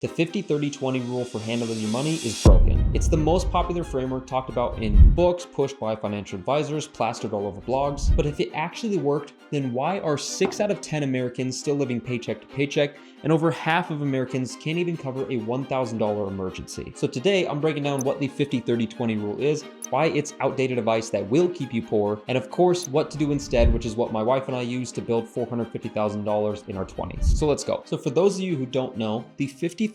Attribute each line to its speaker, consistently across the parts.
Speaker 1: The 50-30-20 rule for handling your money is broken. It's the most popular framework talked about in books, pushed by financial advisors, plastered all over blogs. But if it actually worked, then why are 6 out of 10 Americans still living paycheck to paycheck, and over half of Americans can't even cover a $1,000 emergency? So today, I'm breaking down what the 50-30-20 rule is, why it's outdated advice that will keep you poor, and of course, what to do instead, which is what my wife and I use to build $450,000 in our 20s. So let's go. So for those of you who don't know, the 50-30-20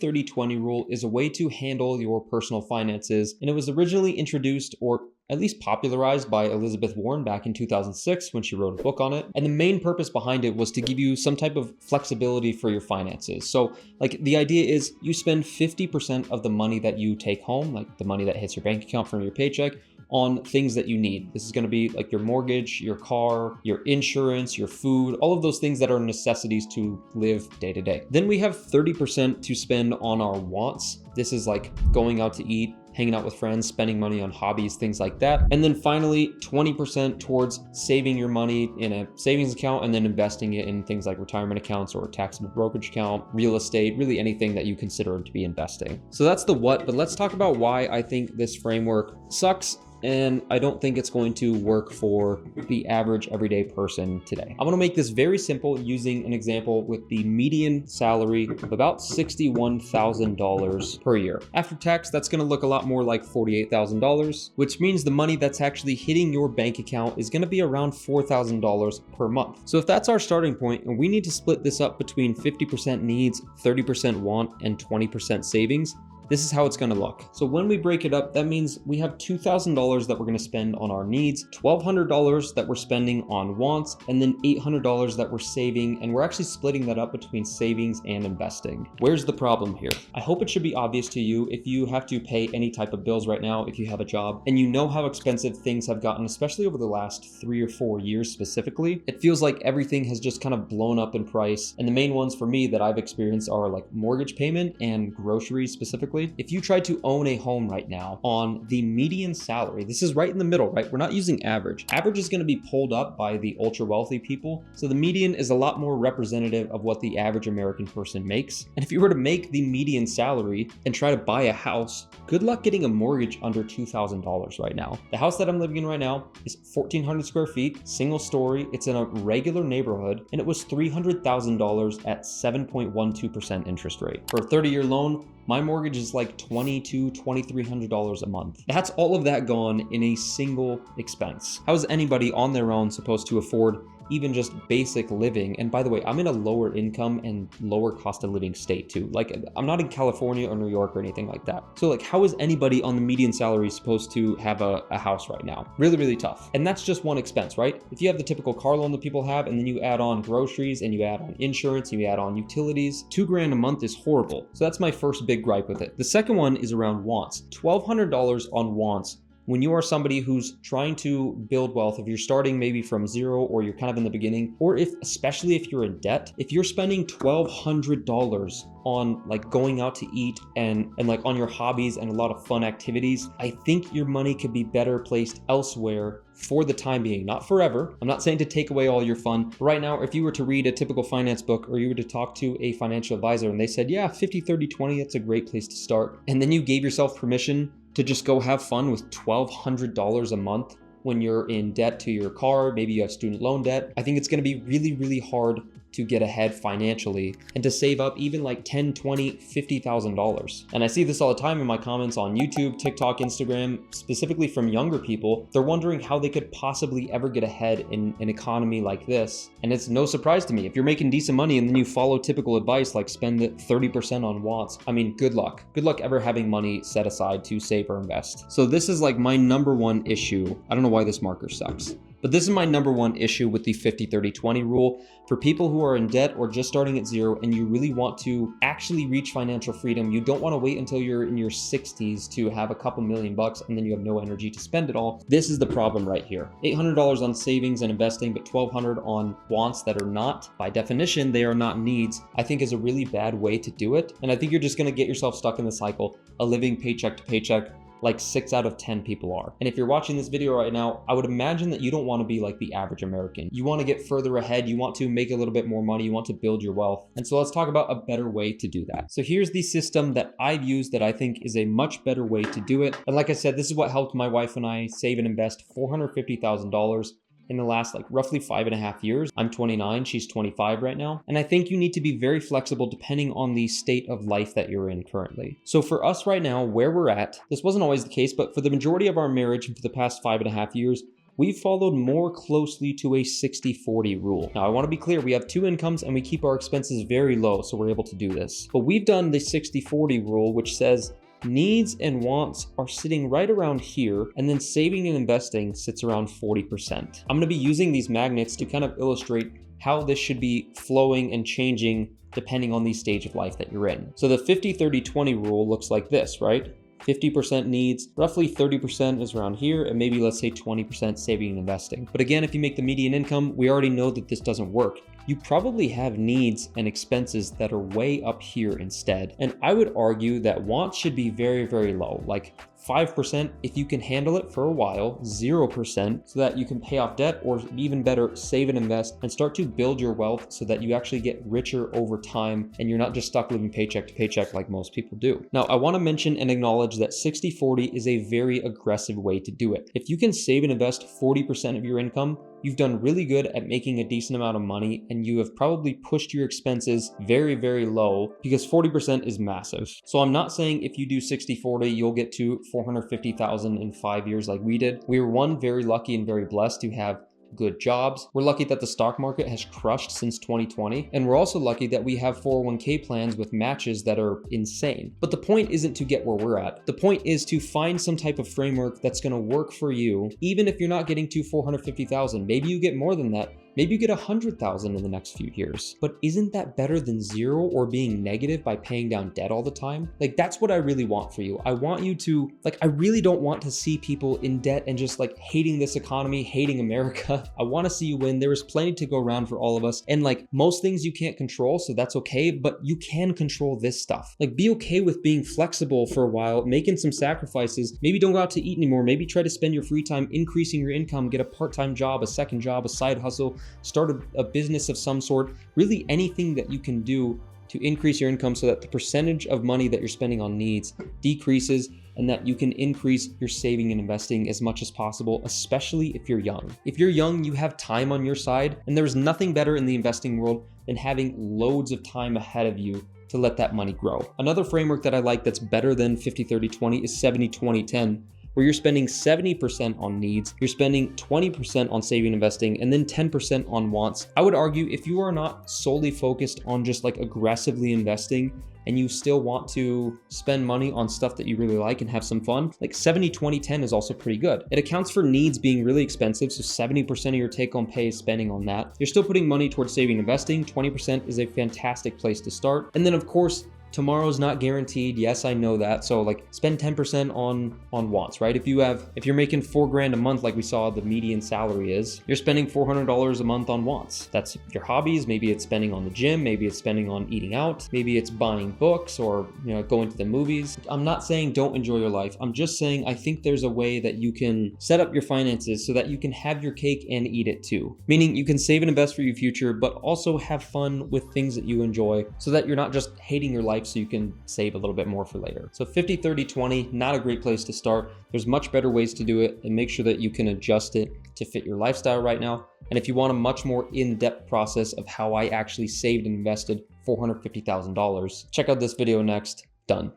Speaker 1: rule is a way to handle your personal finances, and it was originally introduced, or at least popularized, by Elizabeth Warren back in 2006 when she wrote a book on it. And the main purpose behind it was to give you some type of flexibility for your finances. So like the idea is you spend 50% of the money that you take home, like the money that hits your bank account from your paycheck, on things that you need. This is going to be like your mortgage, your car, your insurance, your food, all of those things that are necessities to live day to day. Then we have 30% to spend on our wants. This is like going out to eat, hanging out with friends, spending money on hobbies, things like that. And then finally, 20% towards saving your money in a savings account and then investing it in things like retirement accounts or a taxable brokerage account, real estate, really anything that you consider to be investing. So that's the what, but let's talk about why I think this framework sucks. And I don't think it's going to work for the average everyday person today. I'm gonna make this very simple using an example with the median salary of about $61,000 per year. After tax, that's gonna look a lot more like $48,000, which means the money that's actually hitting your bank account is gonna be around $4,000 per month. So if that's our starting point, and we need to split this up between 50% needs, 30% want, and 20% savings, this is how it's gonna look. So when we break it up, that means we have $2,000 that we're gonna spend on our needs, $1,200 that we're spending on wants, and then $800 that we're saving, and we're actually splitting that up between savings and investing. Where's the problem here? I hope it should be obvious to you if you have to pay any type of bills right now, if you have a job, and you know how expensive things have gotten, especially over the last 3 or 4 years specifically. It feels like everything has just kind of blown up in price. And the main ones for me that I've experienced are like mortgage payment and groceries specifically. If you try to own a home right now on the median salary, this is right in the middle, right? We're not using average. Average is going to be pulled up by the ultra wealthy people. So the median is a lot more representative of what the average American person makes. And if you were to make the median salary and try to buy a house, good luck getting a mortgage under $2,000 right now. The house that I'm living in right now is 1,400 square feet, single story. It's in a regular neighborhood, and it was $300,000 at 7.12% interest rate. For a 30-year loan, my mortgage is like $2,200, $2,300 a month. That's all of that gone in a single expense. How is anybody on their own supposed to afford even just basic living? And by the way, I'm in a lower income and lower cost of living state too. Like I'm not in California or New York or anything like that. So like how is anybody on the median salary supposed to have a house right now? Really, really tough. And that's just one expense, right? If you have the typical car loan that people have, and then you add on groceries and you add on insurance, and you add on utilities, $2,000 a month is horrible. So that's my first big gripe with it. The second one is around wants. $1,200 on wants. When you are somebody who's trying to build wealth, if you're starting maybe from zero or you're kind of in the beginning, or especially if you're in debt, if you're spending $1,200 on like going out to eat and like on your hobbies and a lot of fun activities, I think your money could be better placed elsewhere for the time being, not forever. I'm not saying to take away all your fun. But right now, if you were to read a typical finance book or you were to talk to a financial advisor and they said, yeah, 50-30-20, that's a great place to start. And then you gave yourself permission to just go have fun with $1,200 a month when you're in debt to your car, maybe you have student loan debt. I think it's gonna be really, really hard to get ahead financially and to save up even like $10,000, $20,000, $50,000. And I see this all the time in my comments on YouTube, TikTok, Instagram, specifically from younger people. They're wondering how they could possibly ever get ahead in an economy like this. And it's no surprise to me. If you're making decent money and then you follow typical advice like spend 30% on wants, I mean, good luck. Good luck ever having money set aside to save or invest. So this is like my number one issue. I don't know why this marker sucks. But this is my number one issue with the 50-30-20 rule. For people who are in debt or just starting at zero and you really want to actually reach financial freedom, you don't want to wait until you're in your 60s to have a couple $1,000,000 and then you have no energy to spend it all. This is the problem right here. $800 on savings and investing, but $1,200 on wants that are not, by definition, they are not needs, I think is a really bad way to do it. And I think you're just going to get yourself stuck in the cycle of living paycheck to paycheck, like 6 out of 10 people are. And if you're watching this video right now, I would imagine that you don't want to be like the average American. You want to get further ahead. You want to make a little bit more money. You want to build your wealth. And so let's talk about a better way to do that. So here's the system that I've used that I think is a much better way to do it. And like I said, this is what helped my wife and I save and invest $450,000 in the last like roughly 5.5 years. I'm 29, she's 25 right now. And I think you need to be very flexible depending on the state of life that you're in currently. So for us right now, where we're at, this wasn't always the case, but for the majority of our marriage and for the past 5.5 years, we've followed more closely to a 60-40 rule. Now, I want to be clear, we have 2 incomes and we keep our expenses very low, so we're able to do this. But we've done the 60-40 rule, which says needs and wants are sitting right around here, and then saving and investing sits around 40%. I'm going to be using these magnets to kind of illustrate how this should be flowing and changing depending on the stage of life that you're in. So the 50-30-20 rule looks like this, right? 50% needs, roughly 30% is around here, and maybe let's say 20% saving and investing. But again, if you make the median income, we already know that this doesn't work. You probably have needs and expenses that are way up here instead. And I would argue that wants should be very, very low, like 5% if you can handle it for a while, 0% so that you can pay off debt, or even better, save and invest and start to build your wealth so that you actually get richer over time and you're not just stuck living paycheck to paycheck like most people do. Now, I want to mention and acknowledge that 60-40 is a very aggressive way to do it. If you can save and invest 40% of your income, you've done really good at making a decent amount of money, and you have probably pushed your expenses very, very low because 40% is massive. So I'm not saying if you do 60-40, you'll get to 450,000 in 5 years like we did. We were very lucky and very blessed to have good jobs. We're lucky that the stock market has crushed since 2020. And we're also lucky that we have 401k plans with matches that are insane. But the point isn't to get where we're at. The point is to find some type of framework that's going to work for you, even if you're not getting to 450,000. Maybe you get more than that. Maybe you get 100,000 in the next few years. But isn't that better than zero or being negative by paying down debt all the time? Like, that's what I really want for you. I want you to, like, I really don't want to see people in debt and just like hating this economy, hating America. I want to see you win. There is plenty to go around for all of us. And like most things you can't control, so that's okay, but you can control this stuff. Like, be okay with being flexible for a while, making some sacrifices. Maybe don't go out to eat anymore. Maybe try to spend your free time increasing your income, get a part-time job, a second job, a side hustle, start a business of some sort, really anything that you can do to increase your income so that the percentage of money that you're spending on needs decreases and that you can increase your saving and investing as much as possible, especially if you're young. If you're young, you have time on your side, and there's nothing better in the investing world than having loads of time ahead of you to let that money grow. Another framework that I like that's better than 50-30-20 is 70-20-10. Where you're spending 70% on needs, you're spending 20% on saving and investing, and then 10% on wants. I would argue if you are not solely focused on just like aggressively investing and you still want to spend money on stuff that you really like and have some fun, like 70-20-10 is also pretty good. It accounts for needs being really expensive, so 70% of your take-home pay is spending on that. You're still putting money towards saving and investing. 20% is a fantastic place to start. And then of course, tomorrow's not guaranteed. Yes, I know that. So like spend 10% on wants, right? If you're making $4,000 a month, like we saw the median salary is, you're spending $400 a month on wants. That's your hobbies. Maybe it's spending on the gym. Maybe it's spending on eating out. Maybe it's buying books or, going to the movies. I'm not saying don't enjoy your life. I'm just saying I think there's a way that you can set up your finances so that you can have your cake and eat it too. Meaning you can save and invest for your future, but also have fun with things that you enjoy so that you're not just hating your life so you can save a little bit more for later. So 50-30-20, not a great place to start. There's much better ways to do it, and make sure that you can adjust it to fit your lifestyle right now. And if you want a much more in-depth process of how I actually saved and invested $450,000, check out this video next. Done.